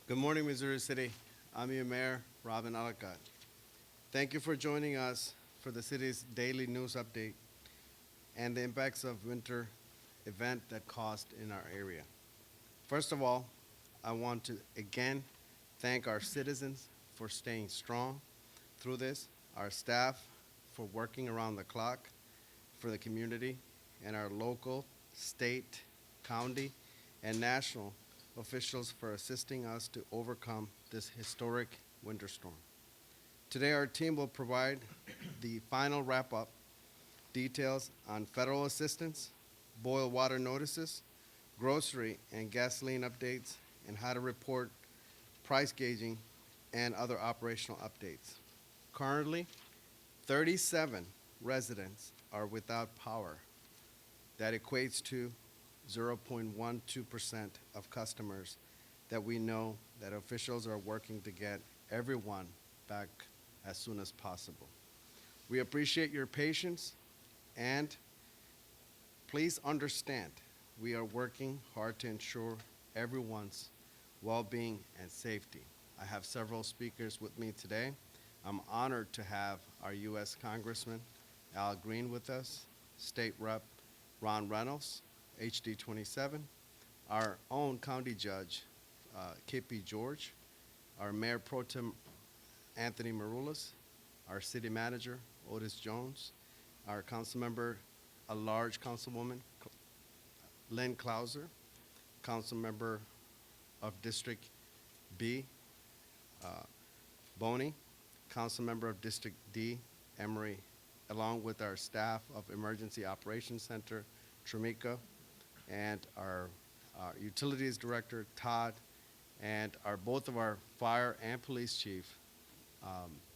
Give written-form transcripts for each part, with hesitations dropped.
Good morning, Missouri City. I'm your mayor, Robin Elackatt. Thank you for joining us for the city's daily news update and the impacts of winter event that caused in our area. First of all, I want to again thank our citizens for staying strong through this, our staff for working around the clock for the community, and our local, state, county, and national officials for assisting us to overcome this historic winter storm. Today, our team will provide the final wrap-up details on federal assistance, boil water notices, grocery and gasoline updates, and how to report price gauging and other operational updates. Currently, 37 residents are without power. That equates to 0.12% of customers that we know that officials are working to get everyone back as soon as possible. We appreciate your patience, and please understand we are working hard to ensure everyone's well-being and safety. I have several speakers with me today. I'm honored to have our U.S. Congressman Green with us, State Rep Ron Reynolds, HD 27, our own county judge, KP George, our Mayor Pro Tem Anthony Maroulas, our city manager, Odis Jones, our council member, a large councilwoman, Lynn Clauser, council member of District B, Boney, council member of District D, Emery, along with our staff of Emergency Operations Center, Tramika, and our utilities director, Todd, and both of our fire and police chief,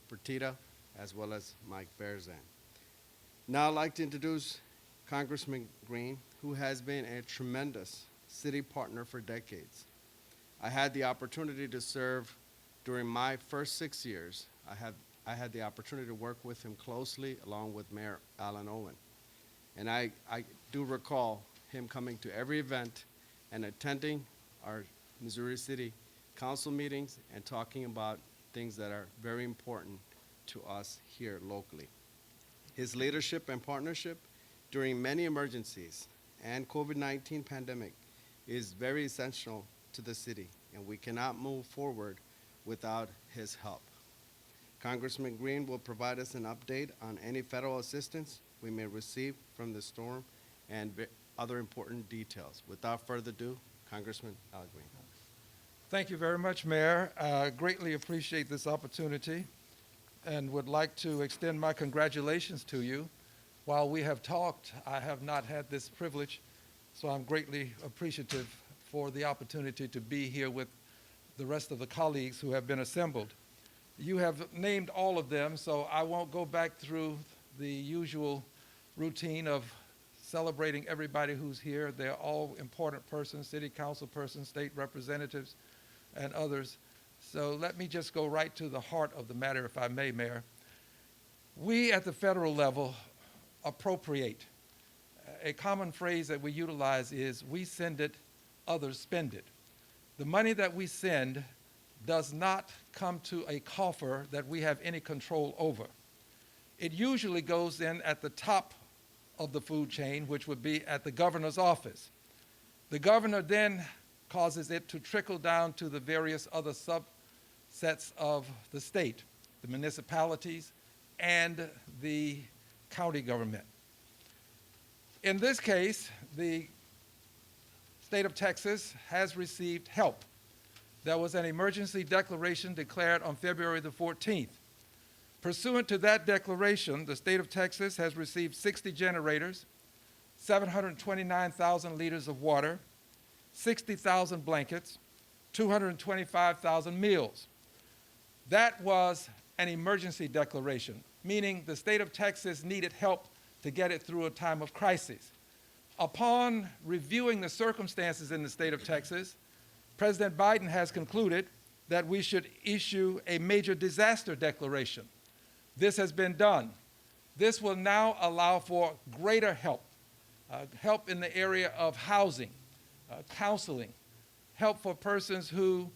Bertita, as well as Mike Berzan. Now I'd like to introduce Congressman Green, who has been a tremendous city partner for decades. I had the opportunity to serve during my first 6 years. I had the opportunity to work with him closely along with Mayor Alan Owen. And I do recall him coming to every event and attending our Missouri City Council meetings and talking about things that are very important to us here locally. His leadership and partnership during many emergencies and COVID-19 pandemic is very essential to the city, and we cannot move forward without his help. Congressman Green will provide us an update on any federal assistance we may receive from the storm and other important details. Without further ado, Congressman Al Green. Thank you very much, Mayor. I greatly appreciate this opportunity and would like to extend my congratulations to you. While we have talked, I have not had this privilege, so I'm greatly appreciative for the opportunity to be here with the rest of the colleagues who have been assembled. You have named all of them, so I won't go back through the usual routine of celebrating everybody who's here. They're all important persons, city council persons, state representatives, and others. So let me just go right to the heart of the matter, if I may, Mayor. We at the federal level appropriate. A common phrase that we utilize is, we send it, others spend it. The money that we send does not come to a coffer that we have any control over. It usually goes in at the top of the food chain, which would be at the governor's office. The governor then causes it to trickle down to the various other subsets of the state, the municipalities, and the county government. In this case, the state of Texas has received help. There was an emergency declaration declared on February the 14th. Pursuant to that declaration, the state of Texas has received 60 generators, 729,000 liters of water, 60,000 blankets, 225,000 meals. That was an emergency declaration, meaning the state of Texas needed help to get it through a time of crisis. Upon reviewing the circumstances in the state of Texas, President Biden has concluded that we should issue a major disaster declaration. This has been done. This will now allow for greater help, help in the area of housing, counseling, help for persons who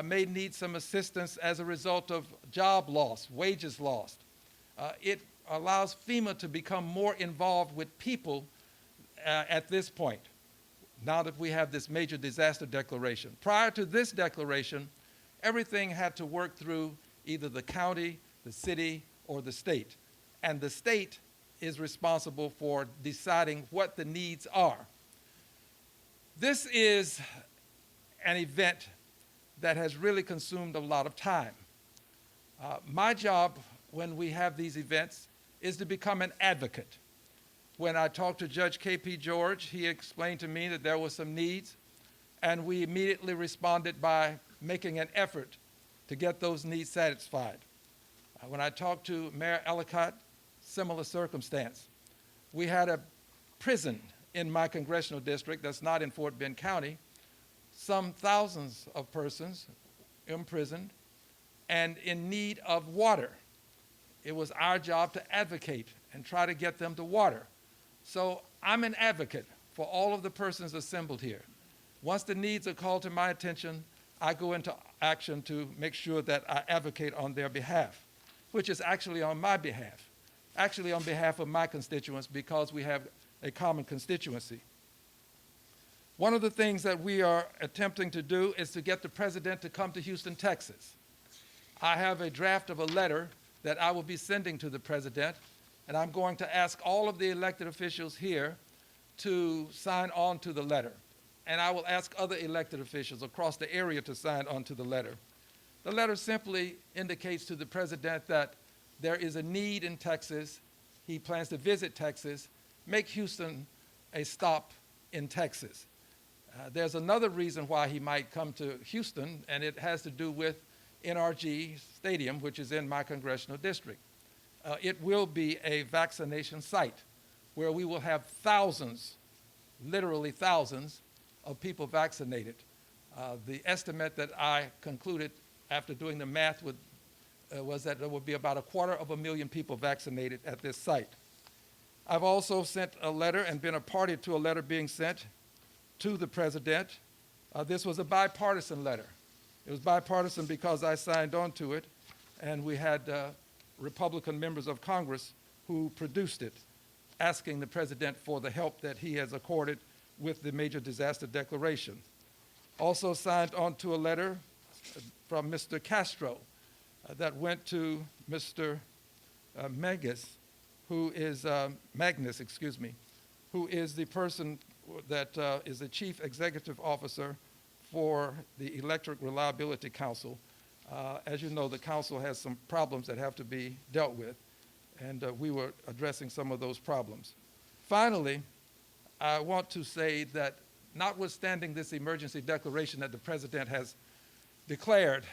may need some assistance as a result of job loss, wages lost. It allows FEMA to become more involved with people at this point, now that we have this major disaster declaration. Prior to this declaration, everything had to work through either the county, the city, or the state. And the state is responsible for deciding what the needs are. This is an event that has really consumed a lot of time. My job when we have these events is to become an advocate. When I talked to Judge K.P. George, he explained to me that there were some needs, and we immediately responded by making an effort to get those needs satisfied. When I talked to Mayor Elackatt, similar circumstance. We had a prison in my congressional district that's not in Fort Bend County, some thousands of persons imprisoned and in need of water. It was our job to advocate and try to get them to water. So I'm an advocate for all of the persons assembled here. Once the needs are called to my attention, I go into action to make sure that I advocate on their behalf, which is actually on my behalf, actually on behalf of my constituents, because we have a common constituency. One of the things that we are attempting to do is to get the president to come to Houston, Texas. I have a draft of a letter that I will be sending to the president, and I'm going to ask all of the elected officials here to sign on to the letter. And I will ask other elected officials across the area to sign on to the letter. The letter simply indicates to the president that there is a need in Texas. He plans to visit Texas, make Houston a stop in Texas. There's another reason why he might come to Houston, and it has to do with NRG Stadium, which is in my congressional district. It will be a vaccination site where we will have thousands, literally thousands, of people vaccinated. The estimate that I concluded after doing the math was that there would be about 250,000 people vaccinated at this site. I've also sent a letter and been a party to a letter being sent to the president. This was a bipartisan letter. It was bipartisan because I signed on to it, and we had Republican members of Congress who produced it, asking the president for the help that he has accorded with the major disaster declaration. Also signed on to a letter from Mr. Castro that went to Mr. Magnus, who is who is the person that is the Chief Executive Officer for the Electric Reliability Council. As you know, the council has some problems that have to be dealt with, and we were addressing some of those problems. Finally, I want to say that notwithstanding this emergency declaration that the president has declared,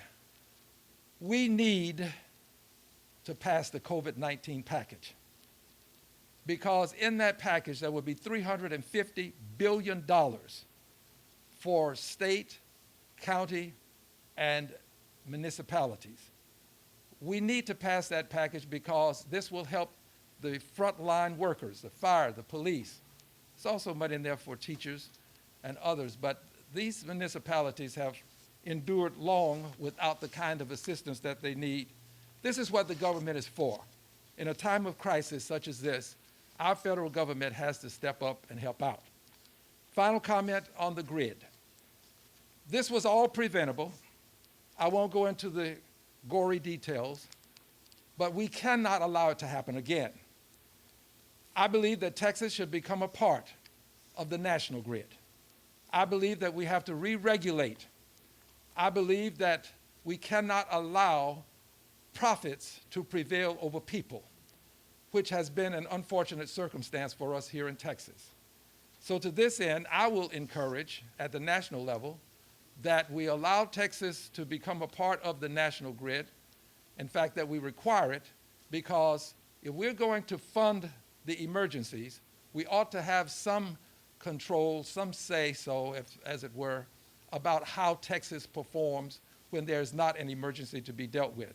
we need to pass the COVID-19 package, because in that package there will be $350 billion for state, county, and municipalities. We need to pass that package because this will help the frontline workers, the fire, the police. There's also money in there for teachers and others, but these municipalities have endured long without the kind of assistance that they need. This is what the government is for. In a time of crisis such as this, our federal government has to step up and help out. Final comment on the grid. This was all preventable. I won't go into the gory details, but we cannot allow it to happen again. I believe that Texas should become a part of the national grid. I believe that we have to re-regulate. I believe that we cannot allow profits to prevail over people, which has been an unfortunate circumstance for us here in Texas. So to this end, I will encourage at the national level that we allow Texas to become a part of the national grid. In fact, that we require it, because if we're going to fund the emergencies, we ought to have some control, some say-so, as it were, about how Texas performs when there's not an emergency to be dealt with.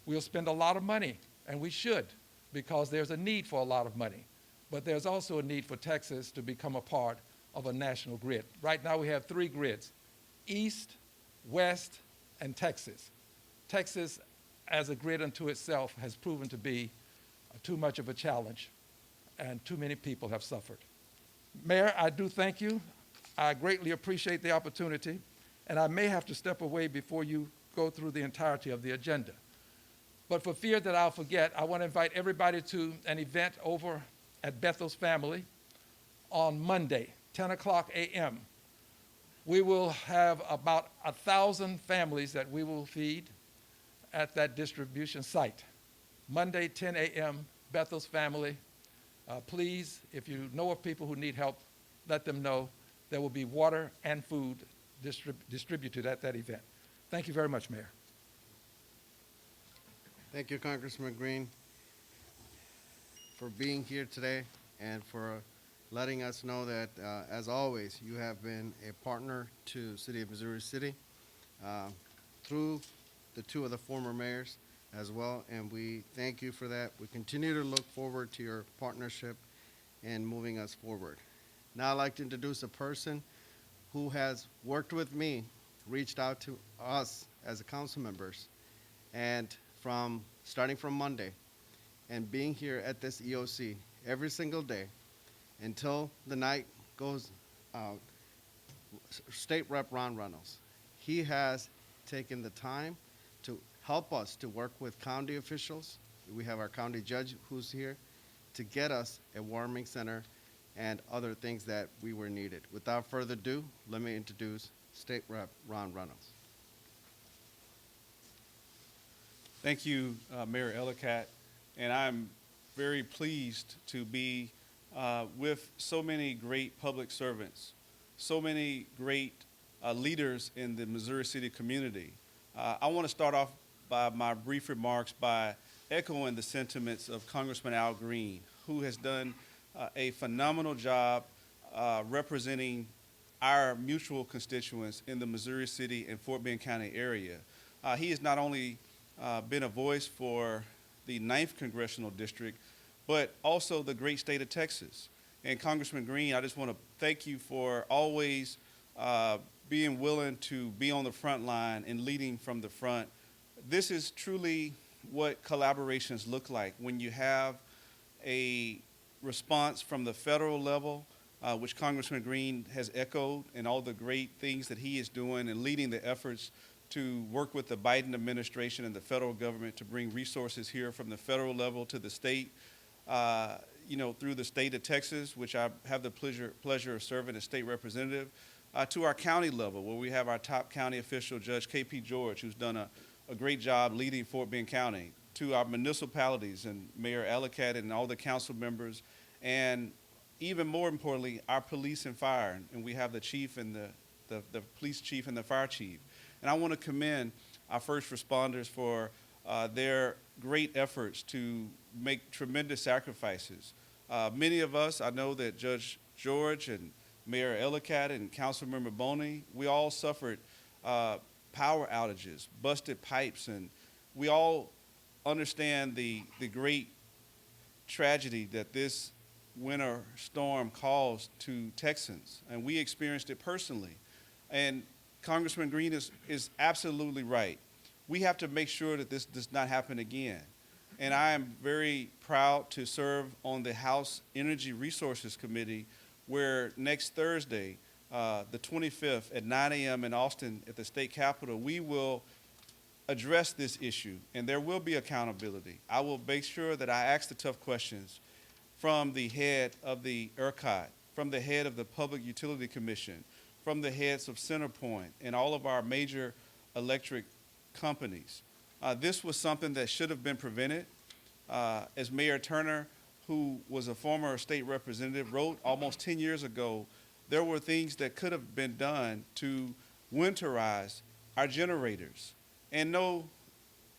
We'll spend a lot of money, and we should, because there's a need for a lot of money. But there's also a need for Texas to become a part of a national grid. Right now we have 3 grids: east, west, and Texas. Texas, as a grid unto itself, has proven to be too much of a challenge, and too many people have suffered. Mayor, I do thank you. I greatly appreciate the opportunity, and I may have to step away before you go through the entirety of the agenda. But for fear that I'll forget, I want to invite everybody to an event over at Bethel's Family on Monday, 10 o'clock a.m. We will have about 1,000 families that we will feed at that distribution site. Monday, 10 a.m., Bethel's Family. Please, if you know of people who need help, let them know. There will be water and food distributed at that event. Thank you very much, Mayor. Thank you, Congressman Green, for being here today and for letting us know that, as always, you have been a partner to City of Missouri City through the two of the former mayors as well, and we thank you for that. We continue to look forward to your partnership and moving us forward. Now I'd like to introduce a person who has worked with me, reached out to us as council members, and starting from Monday, and being here at this EOC every single day until the night goes out, State Rep Ron Reynolds. He has taken the time to help us to work with county officials. We have our county judge who's here to get us a warming center and other things that we were needed. Without further ado, let me introduce State Rep Ron Reynolds. Thank you, Mayor Elackatt, and I'm very pleased to be with so many great public servants, so many great leaders in the Missouri City community. I want to start off by my brief remarks by echoing the sentiments of Congressman Al Green, who has done a phenomenal job representing our mutual constituents in the Missouri City and Fort Bend County area. He has not only been a voice for the 9th Congressional District, but also the great state of Texas. And Congressman Green, I just want to thank you for always being willing to be on the front line and leading from the front. This is truly what collaborations look like when you have a response from the federal level, which Congressman Green has echoed, and all the great things that he is doing and leading the efforts to work with the Biden administration and the federal government to bring resources here from the federal level to the state, through the state of Texas, which I have the pleasure of serving as state representative, to our county level, where we have our top county official, Judge K.P. George, who's done a great job leading Fort Bend County, to our municipalities and Mayor Elackatt and all the council members, and even more importantly, our police and fire. And we have the chief and the police chief and the fire chief. And I want to commend our first responders for their great efforts to make tremendous sacrifices. Many of us, I know that Judge George and Mayor Elackatt and Councilmember Boney, we all suffered power outages, busted pipes, and we all understand the great tragedy that this winter storm caused to Texans, and we experienced it personally. And Congressman Green is absolutely right. We have to make sure that this does not happen again. And I am very proud to serve on the House Energy Resources Committee, where next Thursday, the 25th at 9 a.m. in Austin at the state capitol, we will address this issue, and there will be accountability. I will make sure that I ask the tough questions from the head of the Elackatt, from the head of the Public Utility Commission, from the heads of CenterPoint and all of our major electric companies. This was something that should have been prevented. As Mayor Turner, who was a former state representative, wrote almost 10 years ago, there were things that could have been done to winterize our generators. And no,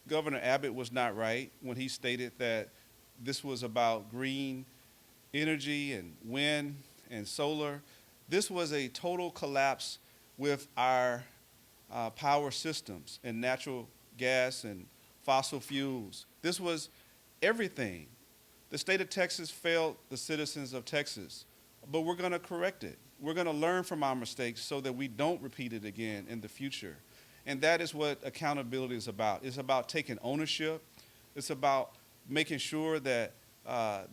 Governor Abbott was not right when he stated that this was about green energy and wind and solar. This was a total collapse with our power systems and natural gas and fossil fuels. This was everything. The state of Texas failed the citizens of Texas, but we're going to correct it. We're going to learn from our mistakes so that we don't repeat it again in the future. And that is what accountability is about. It's about taking ownership. It's about making sure that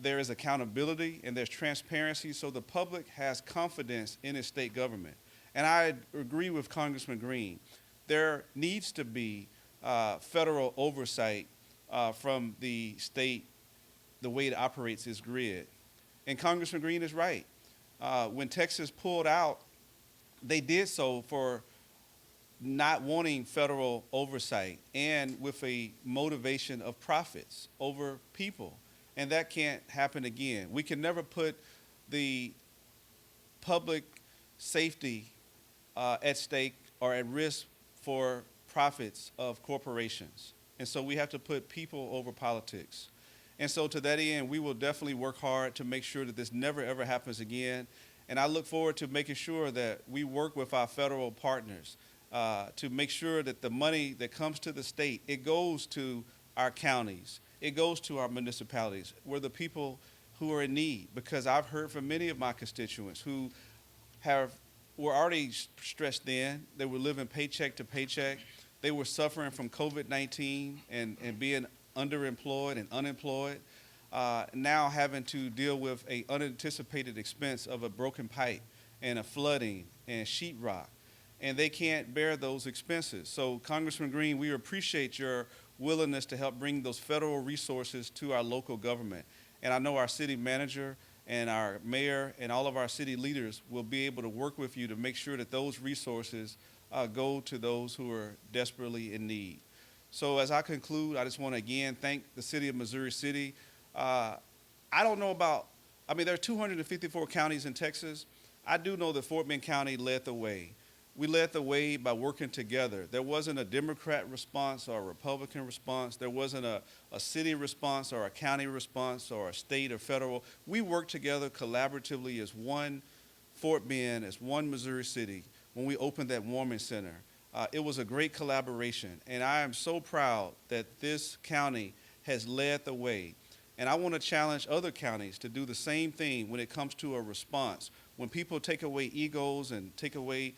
there is accountability and there's transparency so the public has confidence in its state government. And I agree with Congressman Green. There needs to be federal oversight from the state, the way it operates its grid. And Congressman Green is right. When Texas pulled out, they did so for not wanting federal oversight and with a motivation of profits over people. And that can't happen again. We can never put the public safety at stake or at risk for profits of corporations. And so we have to put people over politics. And so to that end, we will definitely work hard to make sure that this never, ever happens again. And I look forward to making sure that we work with our federal partners to make sure that the money that comes to the state, it goes to our counties, it goes to our municipalities, where the people who are in need. Because I've heard from many of my constituents who were already stressed thin. They were living paycheck to paycheck. They were suffering from COVID-19 and being underemployed and unemployed. Now having to deal with an unanticipated expense of a broken pipe and a flooding and sheetrock. And they can't bear those expenses. So Congressman Green, we appreciate your willingness to help bring those federal resources to our local government. And I know our city manager and our mayor and all of our city leaders will be able to work with you to make sure that those resources go to those who are desperately in need. So as I conclude, I just want to again thank the city of Missouri City. I don't know about, there are 254 counties in Texas. I do know that Fort Bend County led the way. We led the way by working together. There wasn't a Democrat response or a Republican response. There wasn't a city response or a county response or a state or federal. We worked together collaboratively as one Fort Bend, as one Missouri City when we opened that warming center. It was a great collaboration, and I am so proud that this county has led the way. And I want to challenge other counties to do the same thing when it comes to a response. When people take away egos and take away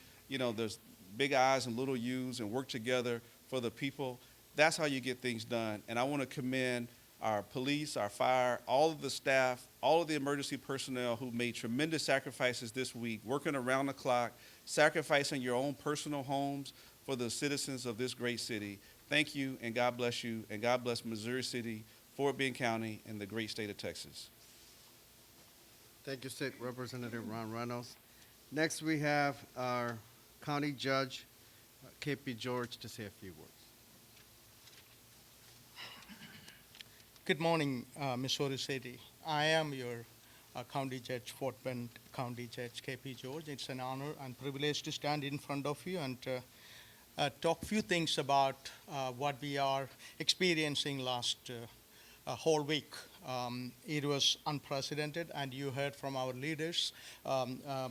there's big I's and little U's and work together for the people. That's how you get things done. And I want to commend our police, our fire, all of the staff, all of the emergency personnel who made tremendous sacrifices this week, working around the clock, sacrificing your own personal homes for the citizens of this great city. Thank you, and God bless you, and God bless Missouri City, Fort Bend County, and the great state of Texas. Thank you, State Representative Ron Reynolds. Next, we have our County Judge, KP George, to say a few words. Good morning, Missouri City. I am your County Judge, Fort Bend County Judge, KP George. It's an honor and privilege to stand in front of you and talk a few things about what we are experiencing last whole week. It was unprecedented, and you heard from our leaders.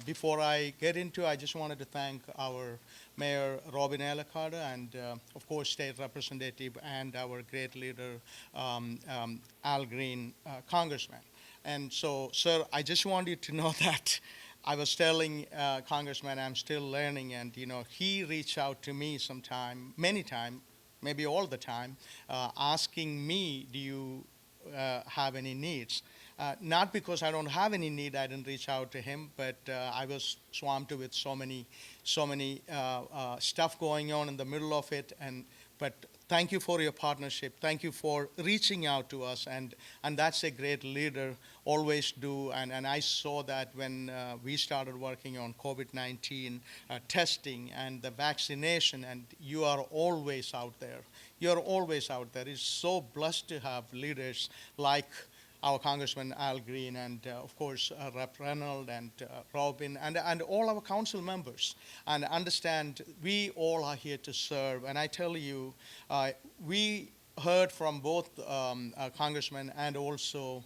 Before I get into, I just wanted to thank our Mayor Robin Elackatt and, of course, State Representative and our great leader, Al Green, Congressman. And so, sir, I just want you to know that I was telling Congressman I'm still learning, and he reached out to me many times, maybe all the time, asking me, do you have any needs? Not because I don't have any need, I didn't reach out to him, but I was swamped with so many stuff going on in the middle of it. But thank you for your partnership. Thank you for reaching out to us, and that's a great leader always do. And I saw that when we started working on COVID-19 testing and the vaccination, and you are always out there. You're always out there. It's so blessed to have leaders like our Congressman Al Green and, of course, Rep Reynolds and Robin and all our council members. And understand we all are here to serve. And I tell you, we heard from both Congressman and also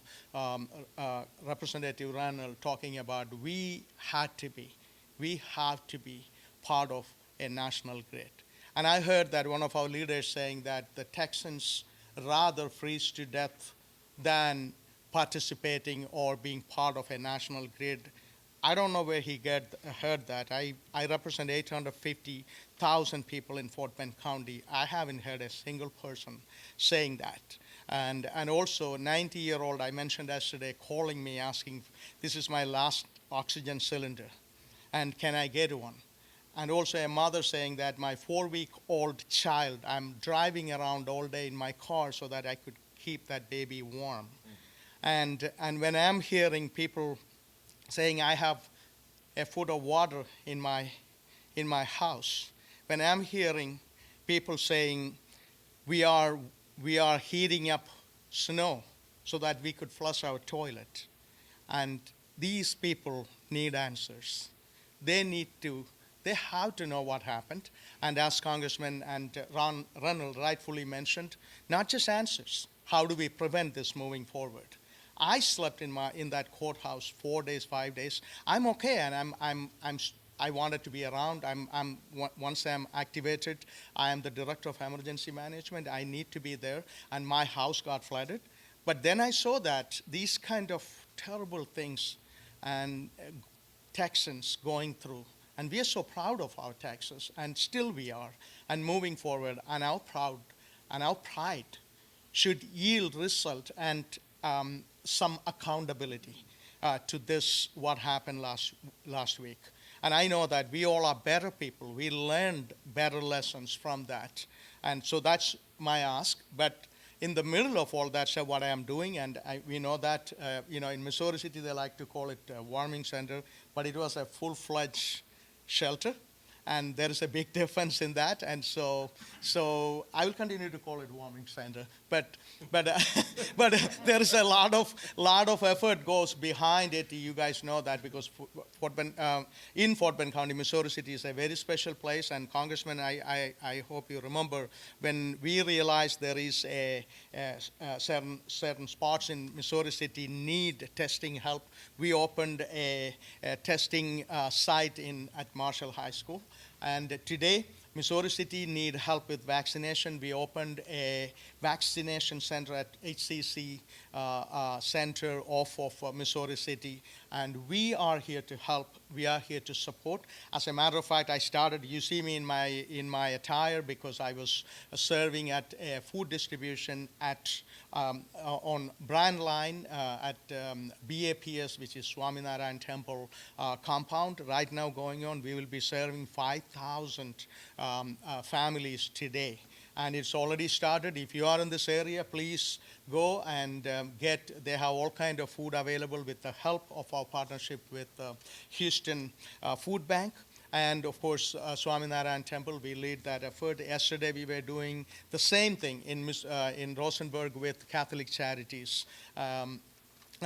Representative Reynolds talking about we have to be part of a national grid. And I heard that one of our leaders saying that the Texans rather freeze to death than participating or being part of a national grid. I don't know where he heard that. I represent 850,000 people in Fort Bend County. I haven't heard a single person saying that. And also, 90-year-old I mentioned yesterday calling me asking, this is my last oxygen cylinder, and can I get one? And also a mother saying that my 4-week-old child, I'm driving around all day in my car so that I could keep that baby warm. And when I'm hearing people saying I have a foot of water in my house, when I'm hearing people saying we are heating up snow so that we could flush our toilet, and these people need answers. They have to know what happened. And as Congressman Ron Reynolds rightfully mentioned, not just answers. How do we prevent this moving forward? I slept in that courthouse 4 days, 5 days. I'm okay, and I wanted to be around. Once I'm activated, I am the director of emergency management. I need to be there, and my house got flooded. But then I saw that these kind of terrible things and Texans going through. And we are so proud of our Texas, and still we are, and moving forward, and our pride should yield result and some accountability to this, what happened last week. And I know that we all are better people. We learned better lessons from that. And so that's my ask. But in the middle of all that, what I am doing, and we know that, in Missouri City, they like to call it a warming center, but it was a full-fledged shelter, and there is a big difference in that. And so I will continue to call it warming center, but there is a lot of effort goes behind it. You guys know that, because in Fort Bend County, Missouri City is a very special place. And Congressman, I hope you remember when we realized there is a certain spots in Missouri City need testing help, we opened a testing site at Marshall High School. And today, Missouri City need help with vaccination. We opened a vaccination center at HCC Center off of Missouri City, and we are here to help. We are here to support. As a matter of fact, I started. You see me in my attire because I was serving at a food distribution on Brand Line at BAPS, which is Swaminarayan Temple compound. Right now going on, we will be serving 5,000 families today. And it's already started. If you are in this area, please go and they have all kind of food available with the help of our partnership with Houston Food Bank. And of course, Swaminarayan Temple, we lead that effort. Yesterday, we were doing the same thing in Rosenberg with Catholic Charities. And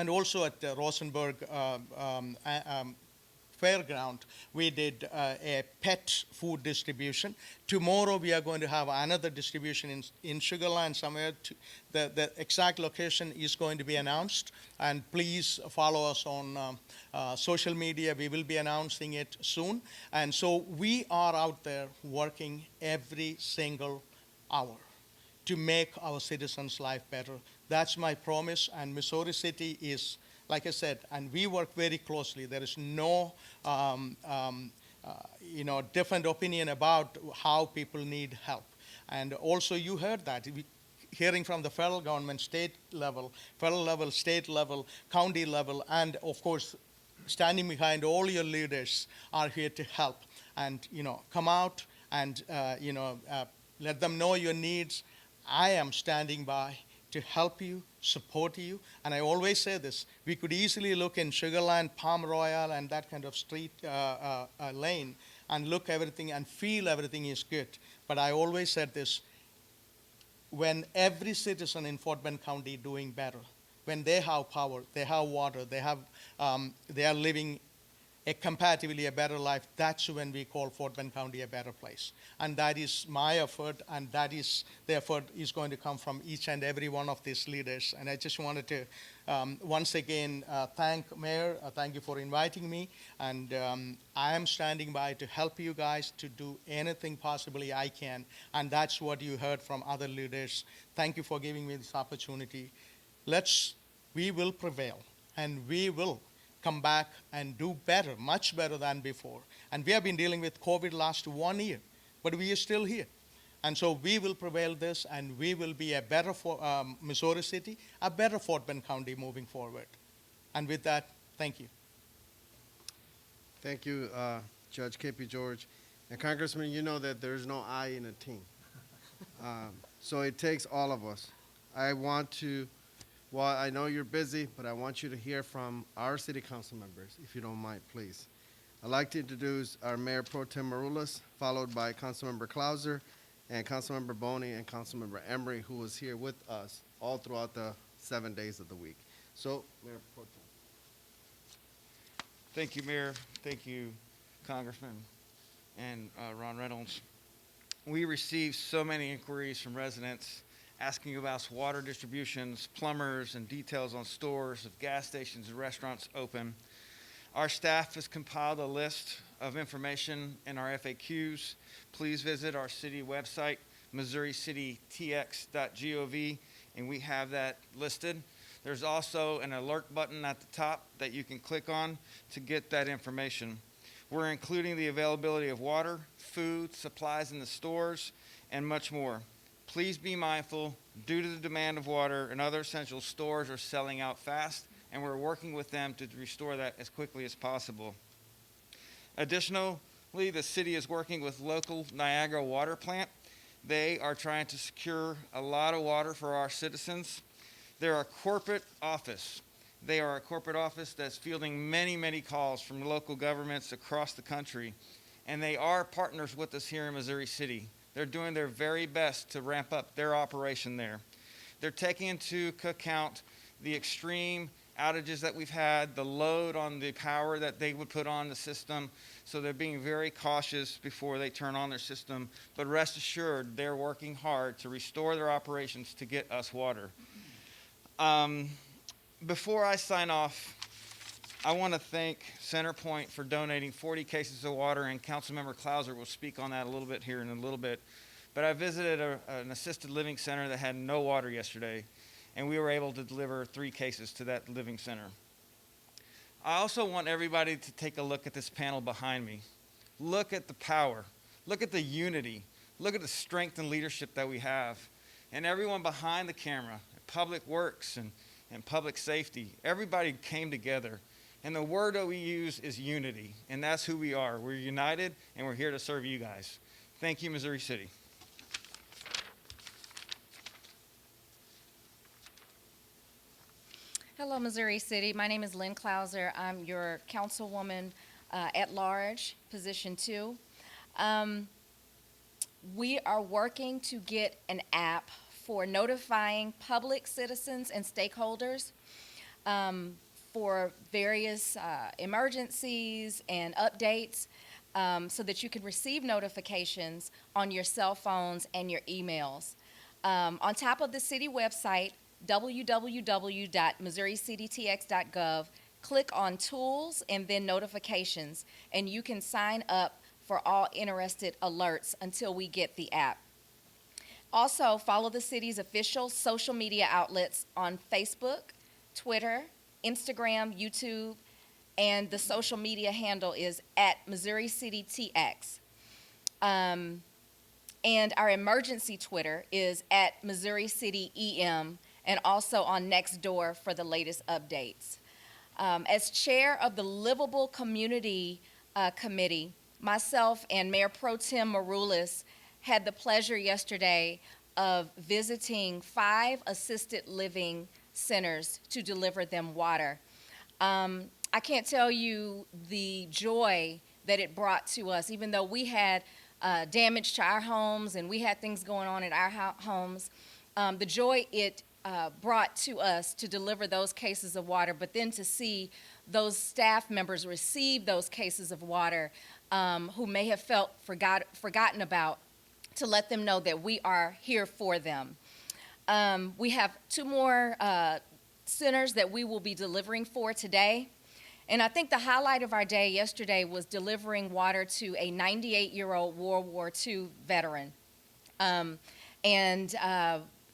also at Rosenberg Fairground, we did a pet food distribution. Tomorrow, we are going to have another distribution in Sugar Land somewhere. The exact location is going to be announced. And please follow us on social media. We will be announcing it soon. And so we are out there working every single hour to make our citizens' life better. That's my promise. And Missouri City is, like I said, and we work very closely. There is no, different opinion about how people need help. And also, you heard that. Hearing from the federal government, state level, state level, county level, and of course, standing behind all your leaders are here to help. And come out and let them know your needs. I am standing by to help you, support you. And I always say this, we could easily look in Sugar Land, Palm Royal, and that kind of street lane and look everything and feel everything is good. But I always said this, when every citizen in Fort Bend County doing better, when they have power, they have water, they are living comparatively a better life, that's when we call Fort Bend County a better place. And that is my effort, and that is the effort is going to come from each and every one of these leaders. And I just wanted to once again thank Mayor, thank you for inviting me, and I am standing by to help you guys to do anything possibly I can, and that's what you heard from other leaders. Thank you for giving me this opportunity. We will prevail, and we will come back and do better, much better than before. And we have been dealing with COVID last 1 year, but we are still here. And so we will prevail this, and we will be a better Missouri City, a better Fort Bend County moving forward. And with that, thank you. Thank you, Judge KP George. And Congressman, you know that there's no I in a team. So it takes all of us. I want to, well, I know you're busy, but I want you to hear from our city council members, if you don't mind, please. I'd like to introduce our Mayor Pro Tem Maroulis, followed by Councilmember Clauser, and Councilmember Boney, and Councilmember Emery, who was here with us all throughout the 7 days of the week. So, Mayor Pro Tem. Thank you, Mayor. Thank you, Congressman and Ron Reynolds. We received so many inquiries from residents asking about water distributions, plumbers, and details on stores, of gas stations and restaurants open. Our staff has compiled a list of information in our FAQs. Please visit our city website, MissouriCityTX.gov, and we have that listed. There's also an alert button at the top that you can click on to get that information. We're including the availability of water, food, supplies in the stores, and much more. Please be mindful, due to the demand of water and other essential stores are selling out fast, and we're working with them to restore that as quickly as possible. Additionally, the city is working with local Niagara Water Plant. They are trying to secure a lot of water for our citizens. They're a corporate office. They are a corporate office that's fielding many, many calls from local governments across the country, and they are partners with us here in Missouri City. They're doing their very best to ramp up their operation there. They're taking into account the extreme outages that we've had, the load on the power that they would put on the system, so they're being very cautious before they turn on their system. But rest assured, they're working hard to restore their operations to get us water. Before I sign off, I want to thank CenterPoint for donating 40 cases of water, and Councilmember Clauser will speak on that a little bit here in a little bit. But I visited an assisted living center that had no water yesterday, and we were able to deliver 3 cases to that living center. I also want everybody to take a look at this panel behind me. Look at the power. Look at the unity. Look at the strength and leadership that we have. And everyone behind the camera, Public Works and public safety, everybody came together. And the word that we use is unity, and that's who we are. We're united, and we're here to serve you guys. Thank you, Missouri City. Hello, Missouri City. My name is Lynn Clauser. I'm your councilwoman at large, position 2. We are working to get an app for notifying public citizens and stakeholders for various emergencies and updates so that you can receive notifications on your cell phones and your emails. On top of the city website, www.MissouriCityTX.gov, click on Tools and then Notifications, and you can sign up for all interested alerts until we get the app. Also, follow the city's official social media outlets on Facebook, Twitter, Instagram, YouTube, and the social media handle is @MissouriCityTX. And our emergency Twitter is @MissouriCityEM, and also on Nextdoor for the latest updates. As chair of the Livable Community Committee, myself and Mayor Pro Tem Maroulis had the pleasure yesterday of visiting 5 assisted living centers to deliver them water. I can't tell you the joy that it brought to us, even though we had damage to our homes and we had things going on at our homes. The joy it brought to us to deliver those cases of water, but then to see those staff members receive those cases of water who may have felt forgotten about, to let them know that we are here for them. We have 2 more centers that we will be delivering for today. And I think the highlight of our day yesterday was delivering water to a 98-year-old World War II veteran.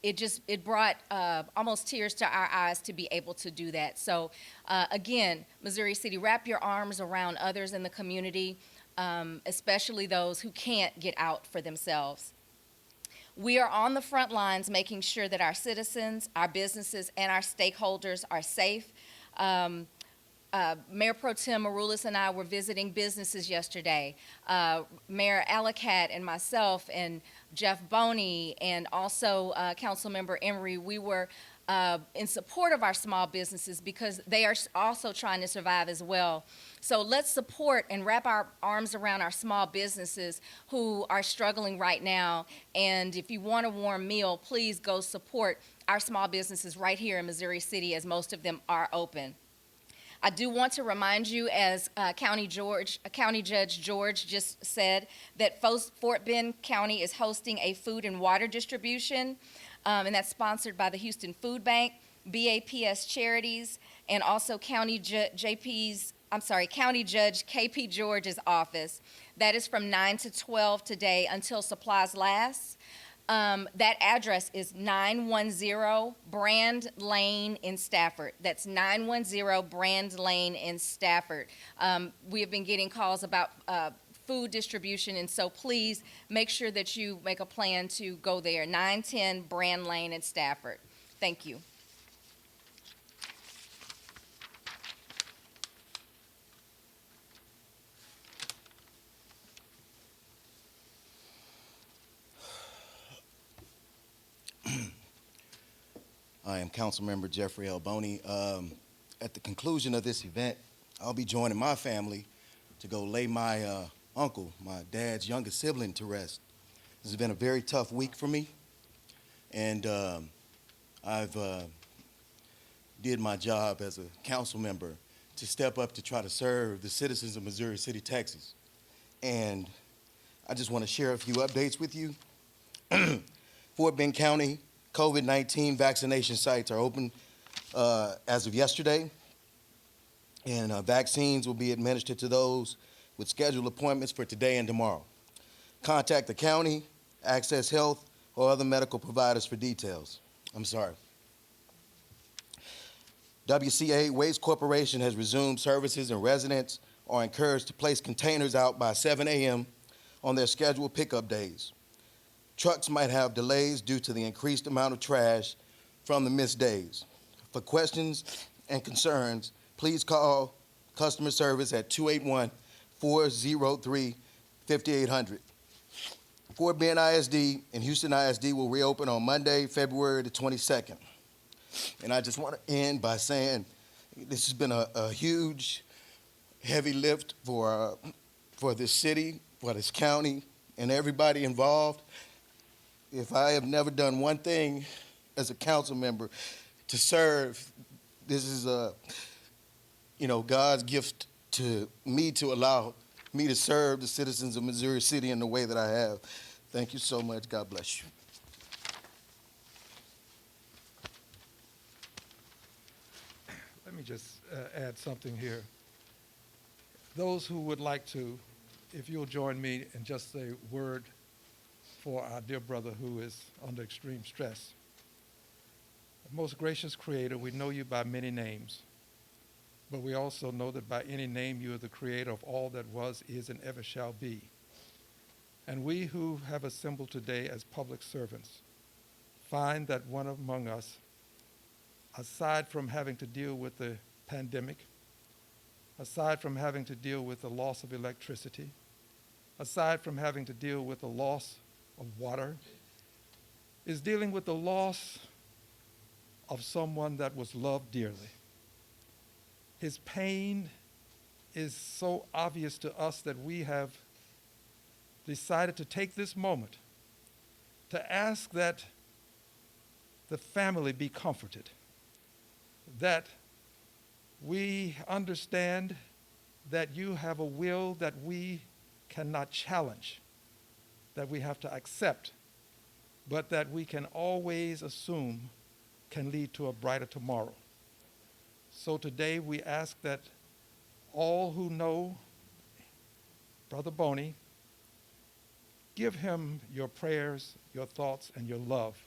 It it brought almost tears to our eyes to be able to do that. So again, Missouri City, wrap your arms around others in the community, especially those who can't get out for themselves. We are on the front lines making sure that our citizens, our businesses, and our stakeholders are safe. Mayor Pro Tem Maroulis and I were visiting businesses yesterday. Mayor Elackatt and myself and Jeff Boney and also Councilmember Emery, we were in support of our small businesses because they are also trying to survive as well. So let's support and wrap our arms around our small businesses who are struggling right now. And if you want a warm meal, please go support our small businesses right here in Missouri City, as most of them are open. I do want to remind you, as County Judge George just said, that Fort Bend County is hosting a food and water distribution, and that's sponsored by the Houston Food Bank, BAPS Charities, and also County Judge KP George's office. That is from 9 to 12 today until supplies last. That address is 910 Brand Lane in Stafford. That's 910 Brand Lane in Stafford. We have been getting calls about food distribution, and so please make sure that you make a plan to go there. 910 Brand Lane in Stafford. Thank you. I am Councilmember Jeffrey L. Boney. At the conclusion of this event, I'll be joining my family to go lay my uncle, my dad's youngest sibling, to rest. This has been a very tough week for me, and I've did my job as a council member to step up to try to serve the citizens of Missouri City, Texas. And I just want to share a few updates with you. Fort Bend County COVID-19 vaccination sites are open as of yesterday, and vaccines will be administered to those with scheduled appointments for today and tomorrow. Contact the county, Access Health, or other medical providers for details. WCA Waste Corporation has resumed services, and residents are encouraged to place containers out by 7 a.m. on their scheduled pickup days. Trucks might have delays due to the increased amount of trash from the missed days. For questions and concerns, please call customer service at 281-403-5800. Fort Bend ISD and Houston ISD will reopen on Monday, February the 22nd. And I just want to end by saying this has been a huge, heavy lift for this city, for this county, and everybody involved. If I have never done one thing as a council member to serve, this is God's gift to me to allow me to serve the citizens of Missouri City in the way that I have. Thank you so much. God bless you. Let me just add something here. Those who would like to, if you'll join me and just say a word for our dear brother who is under extreme stress. Most gracious Creator, we know you by many names, but we also know that by any name you are the Creator of all that was, is, and ever shall be. And we who have assembled today as public servants find that one among us, aside from having to deal with the pandemic, aside from having to deal with the loss of electricity, aside from having to deal with the loss of water, is dealing with the loss of someone that was loved dearly. His pain is so obvious to us that we have decided to take this moment to ask that the family be comforted, that we understand that you have a will that we cannot challenge, that we have to accept, but that we can always assume can lead to a brighter tomorrow. So today we ask that all who know Brother Boney, give him your prayers, your thoughts, and your love.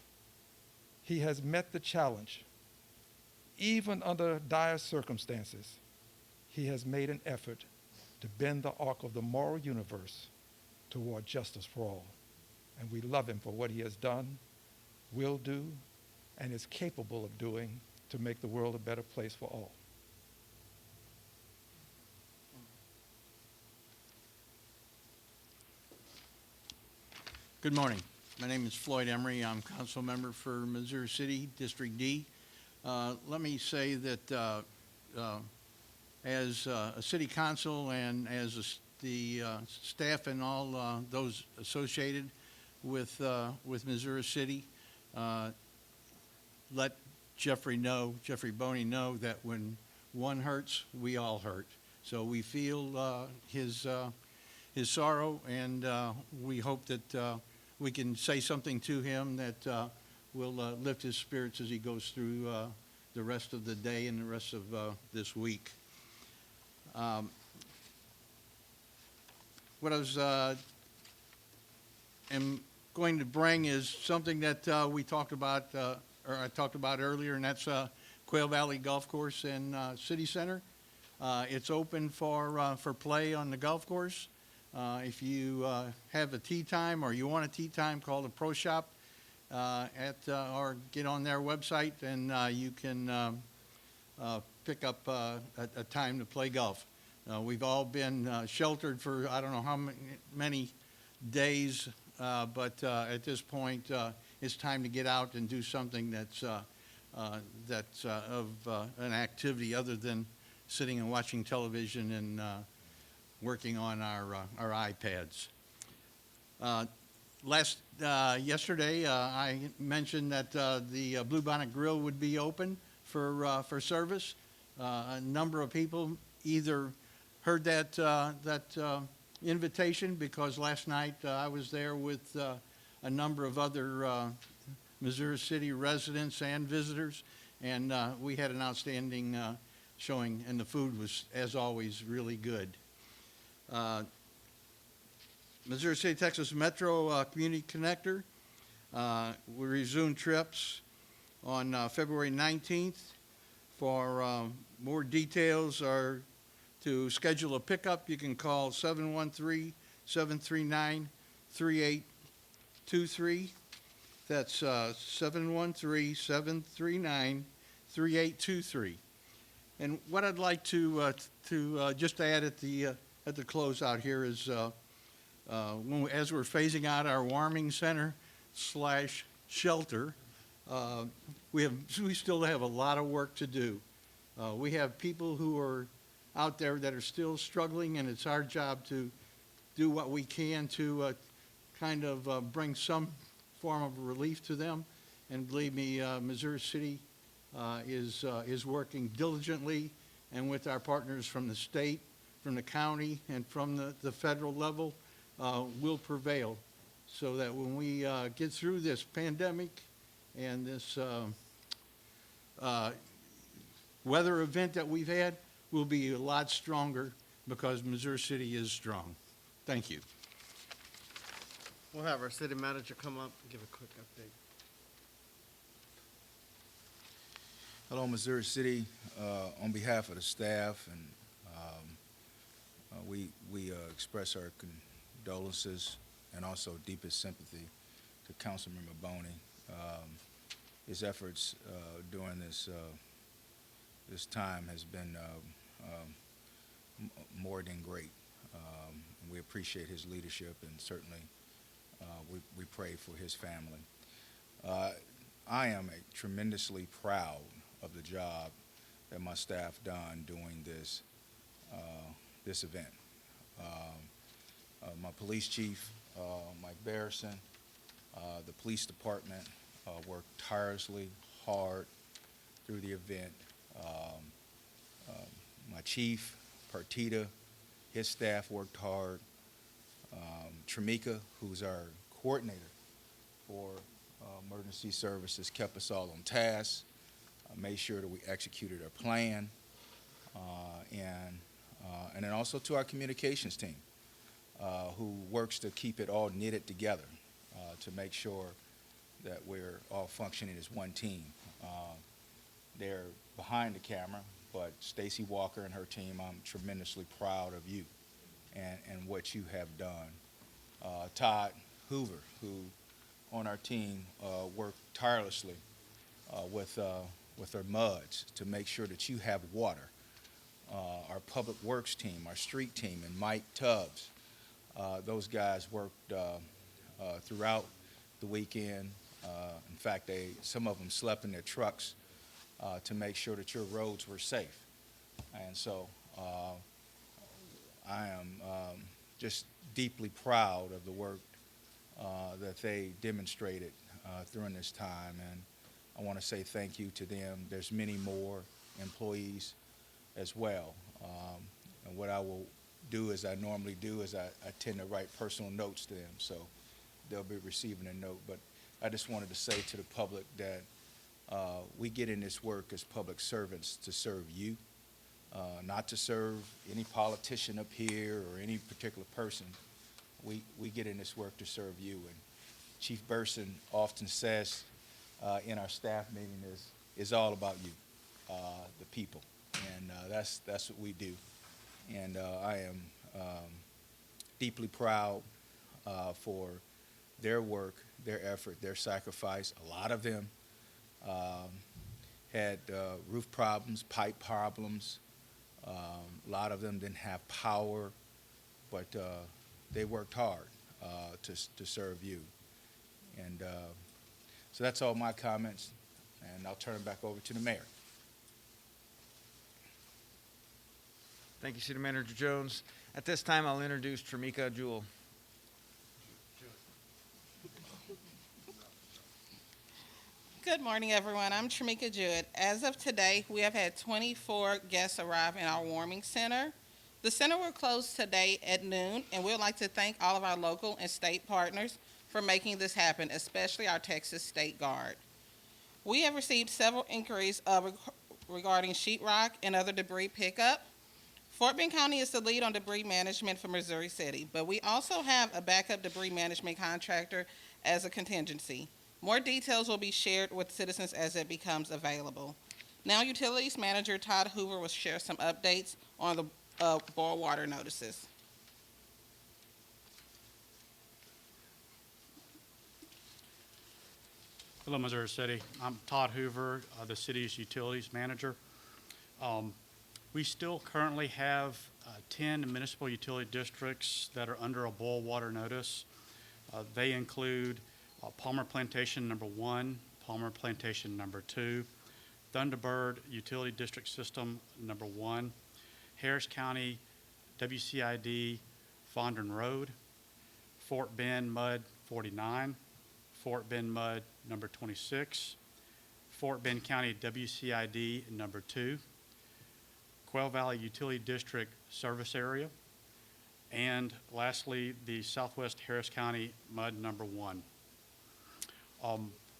He has met the challenge. Even under dire circumstances, he has made an effort to bend the arc of the moral universe toward justice for all. And we love him for what he has done, will do, and is capable of doing to make the world a better place for all. Good morning. My name is Floyd Emery. I'm council member for Missouri City, District D. Let me say that as a city council and as the staff and all those associated with Missouri City, let Jeffrey Boney know that when one hurts, we all hurt. So we feel his sorrow, and we hope that we can say something to him that will lift his spirits as he goes through the rest of the day and the rest of this week. What I am going to bring is something that we talked about, or I talked about earlier, and that's Quail Valley Golf Course and City Center. It's open for play on the golf course. If you have a tee time or you want a tee time, call the Pro Shop or get on their website, and you can pick up a time to play golf. We've all been sheltered for I don't know how many days, but at this point it's time to get out and do something that's of an activity other than sitting and watching television and working on our iPads. Yesterday, I mentioned that the Bluebonnet Grill would be open for service. A number of people either heard that invitation because last night I was there with a number of other Missouri City residents and visitors, and we had an outstanding showing, and the food was, as always, really good. Missouri City, Texas Metro Community Connector. We resumed trips on February 19th. For more details or to schedule a pickup, you can call 713-739-3823. That's 713-739-3823. And what I'd like to just add at the closeout here is, as we're phasing out our warming center / shelter, we still have a lot of work to do. We have people who are out there that are still struggling, and it's our job to do what we can to kind of bring some form of relief to them. And believe me, Missouri City is working diligently, and with our partners from the state, from the county, and from the federal level, will prevail, so that when we get through this pandemic and this weather event that we've had, we'll be a lot stronger because Missouri City is strong. Thank you. We'll have our city manager come up and give a quick update. Hello, Missouri City. On behalf of the staff, and we express our condolences and also deepest sympathy to Councilmember Boney. His efforts during this time has been more than great. We appreciate his leadership, and certainly we pray for his family. I am tremendously proud of the job that my staff done doing this event. My police chief, Mike Barrison, the police department worked tirelessly hard through the event. My chief, Partita, his staff worked hard. Tramika, who's our coordinator for emergency services, kept us all on task, made sure that we executed our plan, and then also to our communications team, who works to keep it all knitted together, to make sure that we're all functioning as one team. They're behind the camera, but Stacy Walker and her team, I'm tremendously proud of you and what you have done. Todd Hoover, who on our team worked tirelessly with our MUDs to make sure that you have water. Our public works team, our street team, and Mike Tubbs. Those guys worked throughout the weekend. In fact, some of them slept in their trucks to make sure that your roads were safe. And so I am just deeply proud of the work that they demonstrated during this time. And I want to say thank you to them. There's many more employees as well. And what I will do, as I normally do, is I tend to write personal notes to them, so they'll be receiving a note. But I just wanted to say to the public that we get in this work as public servants to serve you, not to serve any politician up here or any particular person. We get in this work to serve you. And Chief Burson often says in our staff meeting is all about you, the people. And that's what we do. And I am deeply proud for their work, their effort, their sacrifice. A lot of them had roof problems, pipe problems. A lot of them didn't have power, but they worked hard to serve you. And so that's all my comments, and I'll turn it back over to the mayor. Thank you, City Manager Jones. At this time, I'll introduce Tramika Jewell. Good morning, everyone. I'm Tramika Jewett. As of today, we have had 24 guests arrive in our warming center. The center will close today at noon, and we'd like to thank all of our local and state partners for making this happen, especially our Texas State Guard. We have received several inquiries regarding sheetrock and other debris pickup. Fort Bend County is the lead on debris management for Missouri City, but we also have a backup debris management contractor as a contingency. More details will be shared with citizens as it becomes available. Now, Utilities Manager Todd Hoover will share some updates on the boil water notices. Hello, Missouri City. I'm Todd Hoover, the city's utilities manager. We still currently have 10 municipal utility districts that are under a boil water notice. They include Palmer Plantation number 1, Palmer Plantation number 2, Thunderbird Utility District System number 1, Harris County WCID Fondren Road, Fort Bend Mud 49, Fort Bend Mud number 26, Fort Bend County WCID number 2, Quail Valley Utility District Service Area, and lastly, the Southwest Harris County Mud number 1.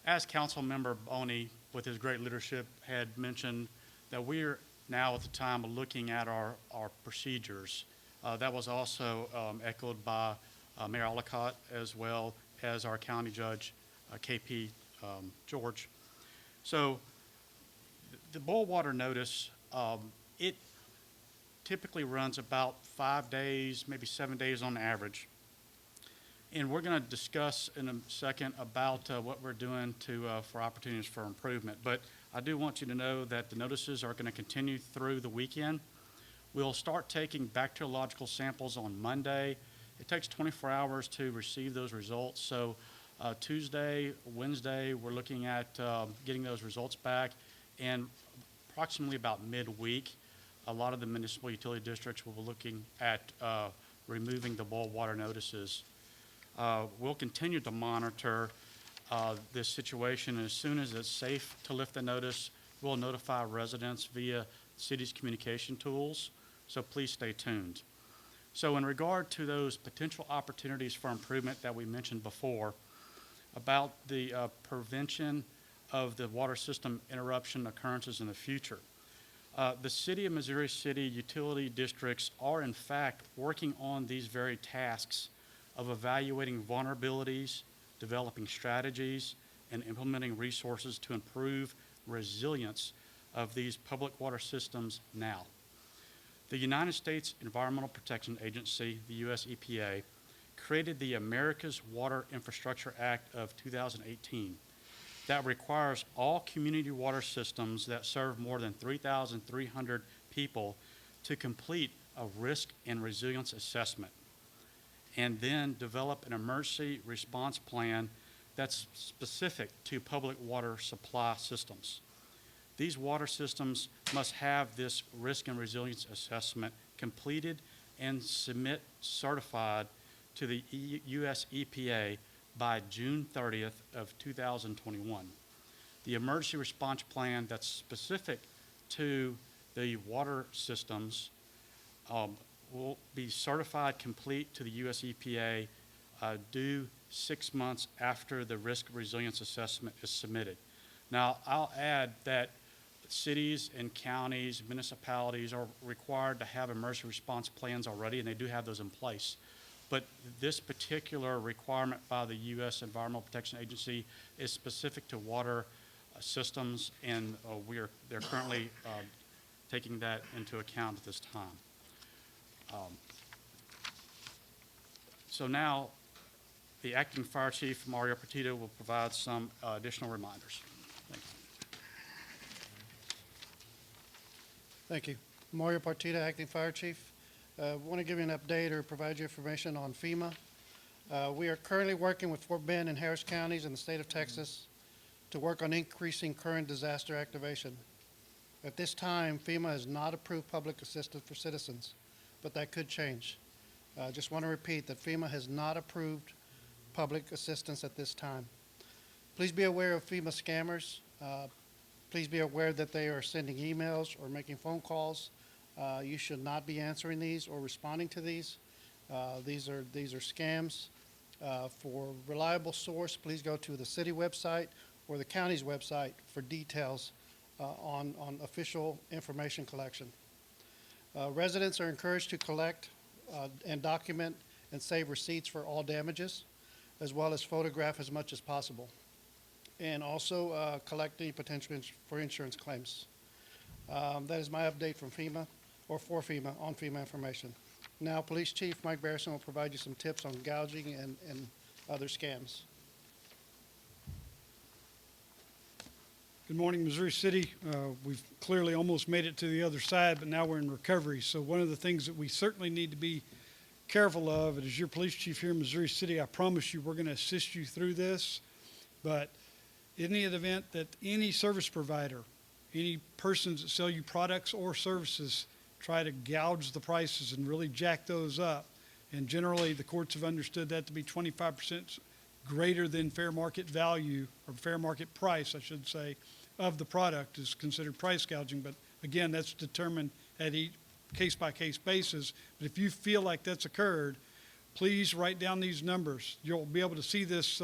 As Councilmember Boney, with his great leadership, had mentioned that we're now at the time of looking at our procedures. That was also echoed by Mayor Elackatt, as well as our County Judge, KP George. So the boil water notice, it typically runs about 5 days, maybe 7 days on average. And we're going to discuss in a second about what we're doing for opportunities for improvement. But I do want you to know that the notices are going to continue through the weekend. We'll start taking bacteriological samples on Monday. It takes 24 hours to receive those results. So Tuesday, Wednesday, we're looking at getting those results back. And approximately about midweek, a lot of the municipal utility districts will be looking at removing the boil water notices. We'll continue to monitor this situation, and as soon as it's safe to lift the notice, we'll notify residents via the city's communication tools, so please stay tuned. So in regard to those potential opportunities for improvement that we mentioned before, about the prevention of the water system interruption occurrences in the future, the City of Missouri City utility districts are in fact working on these very tasks of evaluating vulnerabilities, developing strategies, and implementing resources to improve resilience of these public water systems now. The United States Environmental Protection Agency, the US EPA, created the America's Water Infrastructure Act of 2018 that requires all community water systems that serve more than 3,300 people to complete a risk and resilience assessment and then develop an emergency response plan that's specific to public water supply systems. These water systems must have this risk and resilience assessment completed and submit certified to the US EPA by June 30th of 2021. The emergency response plan that's specific to the water systems will be certified complete to the US EPA due 6 months after the risk resilience assessment is submitted. Now, I'll add that cities and counties, municipalities are required to have emergency response plans already, and they do have those in place. But this particular requirement by the U.S. Environmental Protection Agency is specific to water systems, and they're currently taking that into account at this time. So now, the Acting Fire Chief, Mario Petito, will provide some additional reminders. Thank you. Thank you. Mario Partita, Acting Fire Chief. Want to give you an update or provide you information on FEMA. We are currently working with Fort Bend and Harris counties in the state of Texas to work on increasing current disaster activation. At this time, FEMA has not approved public assistance for citizens, but that could change. I just want to repeat that FEMA has not approved public assistance at this time. Please be aware of FEMA scammers. Please be aware that they are sending emails or making phone calls. You should not be answering these or responding to these. These are scams. For reliable source, please go to the city website or the county's website for details on official information collection. Residents are encouraged to collect and document and save receipts for all damages, as well as photograph as much as possible, and also collect any potential for insurance claims. That is my update from FEMA, or for FEMA, on FEMA information. Now, Police Chief Mike Barrison will provide you some tips on gouging and other scams. Good morning, Missouri City. We've clearly almost made it to the other side, but now we're in recovery. So one of the things that we certainly need to be careful of, and as your police chief here in Missouri City, I promise you we're going to assist you through this. But in the event that any service provider, any persons that sell you products or services try to gouge the prices and really jack those up, and generally the courts have understood that to be 25% greater than fair market value, or fair market price, I should say, of the product is considered price gouging. But again, that's determined at each case-by-case basis. But if you feel like that's occurred, please write down these numbers. You'll be able to see this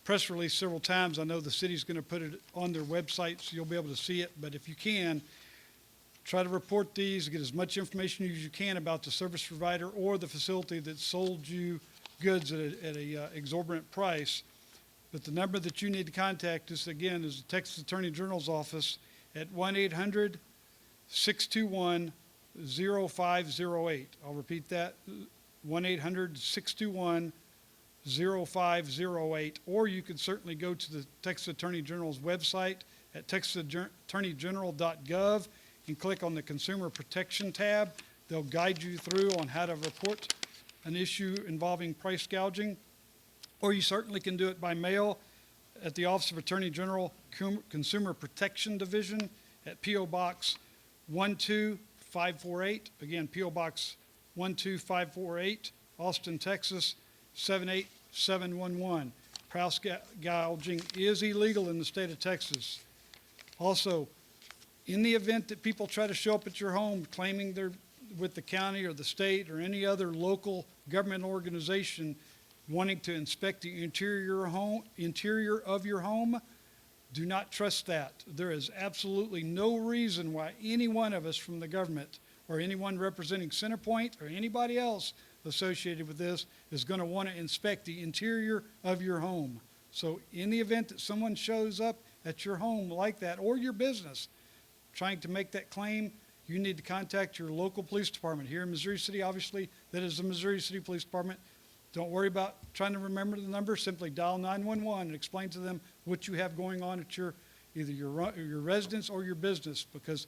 press release several times. I know the city's going to put it on their website, so you'll be able to see it. But if you can, try to report these, get as much information as you can about the service provider or the facility that sold you goods at a exorbitant price. But the number that you need to contact us, again, is the Texas Attorney General's office at 1-800-621-0508. I'll repeat that, 1-800-621-0508. Or you can certainly go to the Texas Attorney General's website at texasattorneygeneral.gov and click on the Consumer Protection tab. They'll guide you through on how to report an issue involving price gouging. Or you certainly can do it by mail at the Office of Attorney General Consumer Protection Division at P.O. Box 12548. Again, P.O. Box 12548, Austin, Texas 78711. Price gouging is illegal in the state of Texas. Also, in the event that people try to show up at your home claiming they're with the county or the state or any other local government organization wanting to inspect the interior of your home, do not trust that. There is absolutely no reason why any one of us from the government or anyone representing Centerpoint or anybody else associated with this is going to want to inspect the interior of your home. So in the event that someone shows up at your home like that, or your business, trying to make that claim, you need to contact your local police department. Here in Missouri City, obviously, that is the Missouri City Police Department. Don't worry about trying to remember the number. Simply dial 911 and explain to them what you have going on at either your residence or your business, because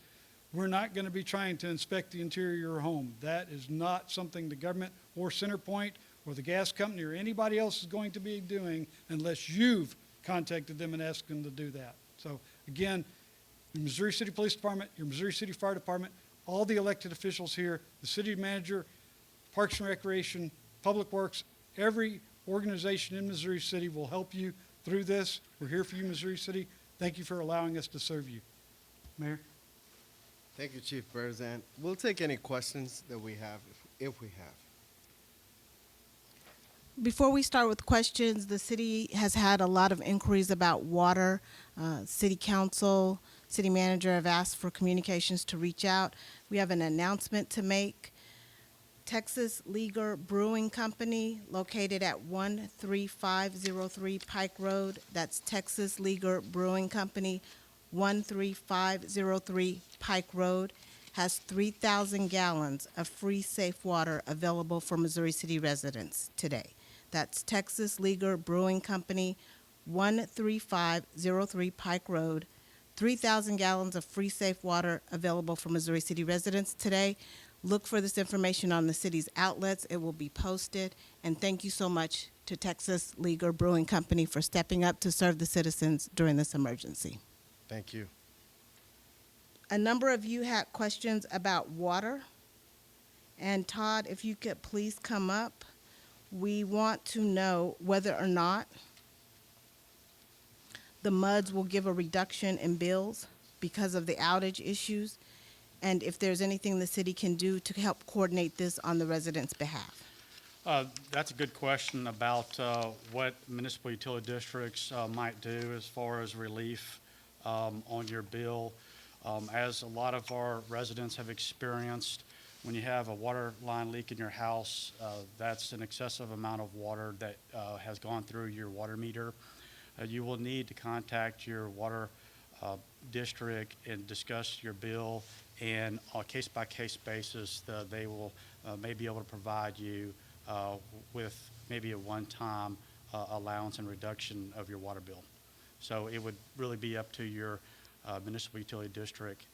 we're not going to be trying to inspect the interior of your home. That is not something the government or CenterPoint or the gas company or anybody else is going to be doing unless you've contacted them and asked them to do that. So again, the Missouri City Police Department, your Missouri City Fire Department, all the elected officials here, the city manager, Parks and Recreation, Public Works, every organization in Missouri City will help you through this. We're here for you, Missouri City. Thank you for allowing us to serve you. Mayor? Thank you, Chief Berzan. We'll take any questions that we have, if we have. Before we start with questions, the city has had a lot of inquiries about water. City Council, City Manager have asked for communications to reach out. We have an announcement to make. Texas Leaguer Brewing Company, located at 13503 Pike Road. That's Texas Leaguer Brewing Company, 13503 Pike Road, has 3,000 gallons of free, safe water available for Missouri City residents today. That's Texas Leaguer Brewing Company, 13503 Pike Road, 3,000 gallons of free, safe water available for Missouri City residents today. Look for this information on the city's outlets. It will be posted. And thank you so much to Texas Leaguer Brewing Company for stepping up to serve the citizens during this emergency. Thank you. A number of you had questions about water. And Todd, if you could please come up. We want to know whether or not the MUDs will give a reduction in bills because of the outage issues, and if there's anything the city can do to help coordinate this on the residents' behalf. That's a good question about what municipal utility districts might do as far as relief on your bill. As a lot of our residents have experienced, when you have a water line leak in your house, that's an excessive amount of water that has gone through your water meter. You will need to contact your water district and discuss your bill, and on a case-by-case basis, they will may be able to provide you with maybe a one-time allowance and reduction of your water bill. So it would really be up to your municipal utility district.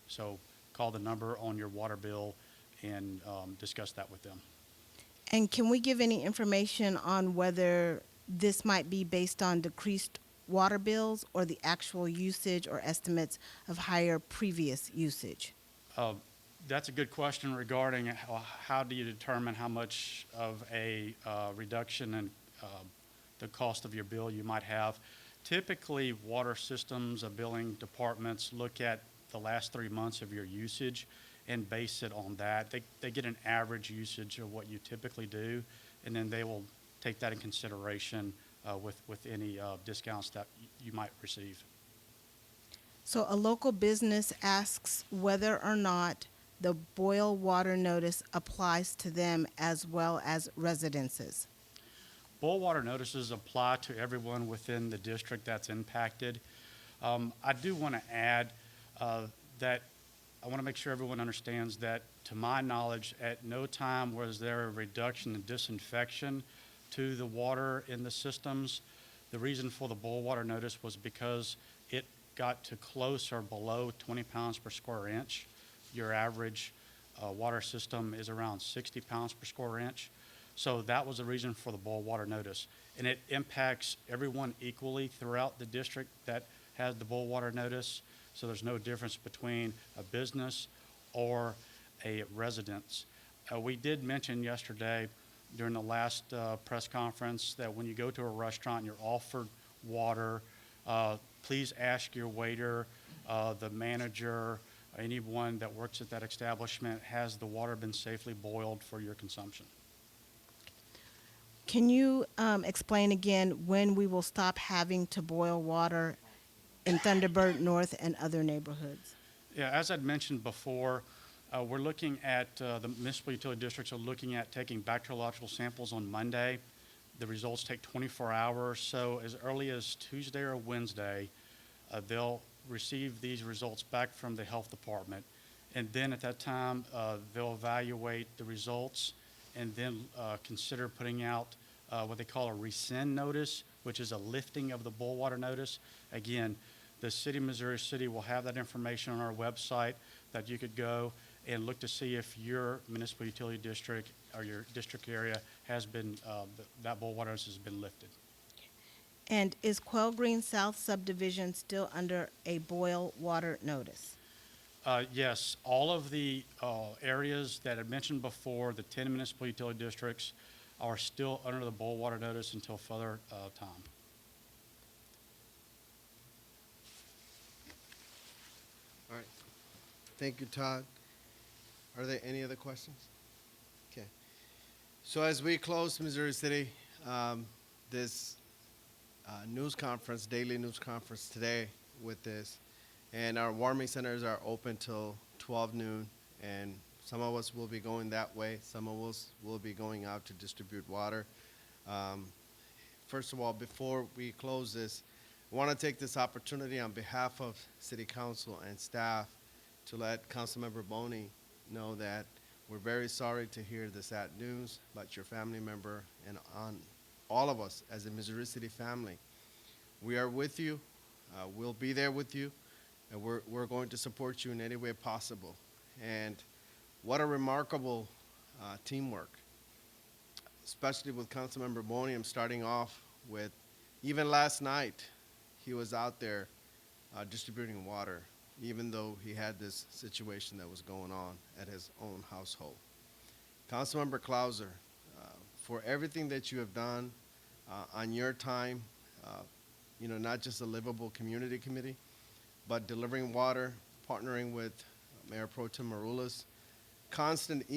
So call the number on your water bill and discuss that with them. And can we give any information on whether this might be based on decreased water bills or the actual usage or estimates of higher previous usage? That's a good question regarding how do you determine how much of a reduction in the cost of your bill you might have. Typically, water systems, billing departments look at the last 3 months of your usage and base it on that. They get an average usage of what you typically do, and then they will take that in consideration with any discounts that you might receive. So a local business asks whether or not the boil water notice applies to them as well as residences. Boil water notices apply to everyone within the district that's impacted. I do want to add that I want to make sure everyone understands that, to my knowledge, at no time was there a reduction in disinfection to the water in the systems. The reason for the boil water notice was because it got to close or below 20 pounds per square inch. Your average water system is around 60 pounds per square inch. So that was the reason for the boil water notice. And it impacts everyone equally throughout the district that has the boil water notice. So there's no difference between a business or a residence. We did mention yesterday during the last press conference that when you go to a restaurant and you're offered water, please ask your waiter, the manager, anyone that works at that establishment, has the water been safely boiled for your consumption? Can you explain again when we will stop having to boil water in Thunderbird North and other neighborhoods? Yeah, as I'd mentioned before, we're looking at, the municipal utility districts are looking at taking bacteriological samples on Monday. The results take 24 hours, so as early as Tuesday or Wednesday, they'll receive these results back from the health department. And then at that time, they'll evaluate the results and then consider putting out what they call a rescind notice, which is a lifting of the boil water notice. Again, the city of Missouri City will have that information on our website that you could go and look to see if your municipal utility district or your district area has been, that boil water notice has been lifted. And is Quail Green South subdivision still under a boil water notice? Yes, all of the areas that I mentioned before, the 10 municipal utility districts, are still under the boil water notice until further time. All right. Thank you, Todd. Are there any other questions? Okay. So as we close Missouri City, this news conference, daily news conference today with this, and our warming centers are open till 12 noon, and some of us will be going that way. Some of us will be going out to distribute water. First of all, before we close this, I want to take this opportunity on behalf of City Council and staff to let Councilmember Boney know that we're very sorry to hear the sad news about your family member and on all of us as a Missouri City family. We are with you. We'll be there with you, and we're going to support you in any way possible. And what a remarkable teamwork, especially with Councilmember Boney. I'm starting off with, even last night, he was out there distributing water, even though he had this situation that was going on at his own household. Councilmember Klauser, for everything that you have done on your time, not just a livable community committee, but delivering water, partnering with Mayor Pro Tem Maroulis, constant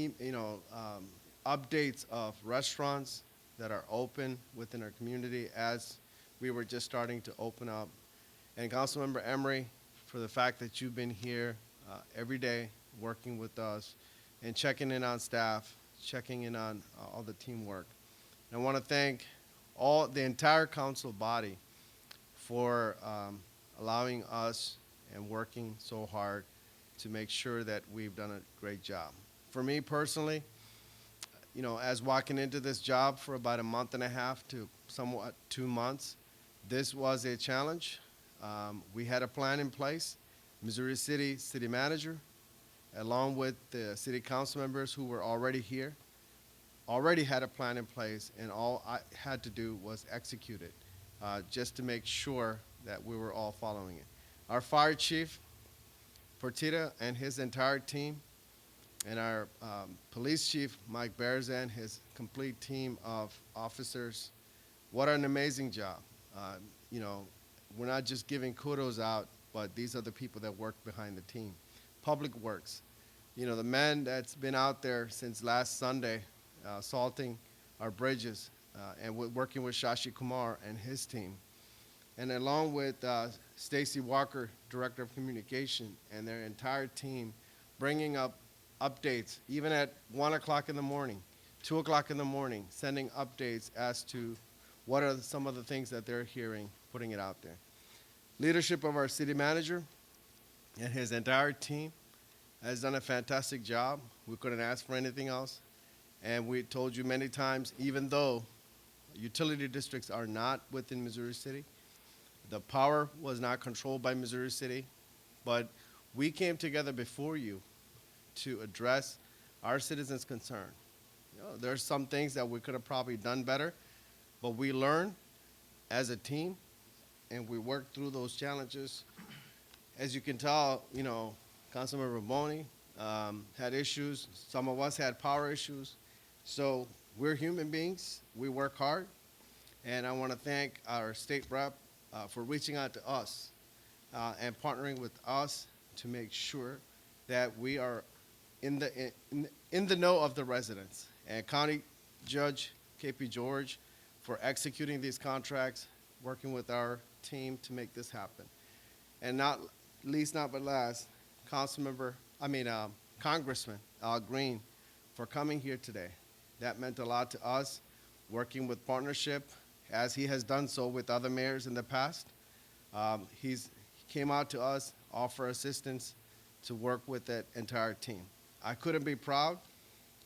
updates of restaurants that are open within our community as we were just starting to open up. And Councilmember Emery, for the fact that you've been here every day working with us and checking in on staff, checking in on all the teamwork. And I want to thank the entire council body for allowing us and working so hard to make sure that we've done a great job. For me personally, as walking into this job for about a month and a half to somewhat 2 months, this was a challenge. We had a plan in place. Missouri City City Manager, along with the city council members who were already here, already had a plan in place, and all I had to do was execute it, just to make sure that we were all following it. Our fire chief, Portita, and his entire team, and our police chief, Mike Berzan, his complete team of officers, what an amazing job. We're not just giving kudos out, but these are the people that work behind the team. Public Works, the man that's been out there since last Sunday, salting our bridges, and working with Shashi Kumar and his team. And along with Stacy Walker, Director of Communication, and their entire team, bringing up updates, even at 1 o'clock in the morning, 2 o'clock in the morning, sending updates as to what are some of the things that they're hearing, putting it out there. Leadership of our city manager and his entire team has done a fantastic job. We couldn't ask for anything else. And we told you many times, even though utility districts are not within Missouri City, the power was not controlled by Missouri City, but we came together before you to address our citizens' concern. There's some things that we could have probably done better, but we learned as a team, and we worked through those challenges. As you can tell, Councilmember Boney had issues. Some of us had power issues. So we're human beings. We work hard. And I want to thank our state rep for reaching out to us and partnering with us to make sure that we are in the know of the residents. And County Judge KP George for executing these contracts, working with our team to make this happen. And not least, not but last, Congressman Green for coming here today. That meant a lot to us. working with partnership, as he has done so with other mayors in the past. He came out to us, offer assistance to work with that entire team. I couldn't be proud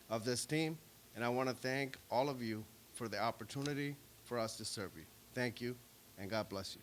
of this team, and I want to thank all of you for the opportunity for us to serve you. Thank you, and God bless you.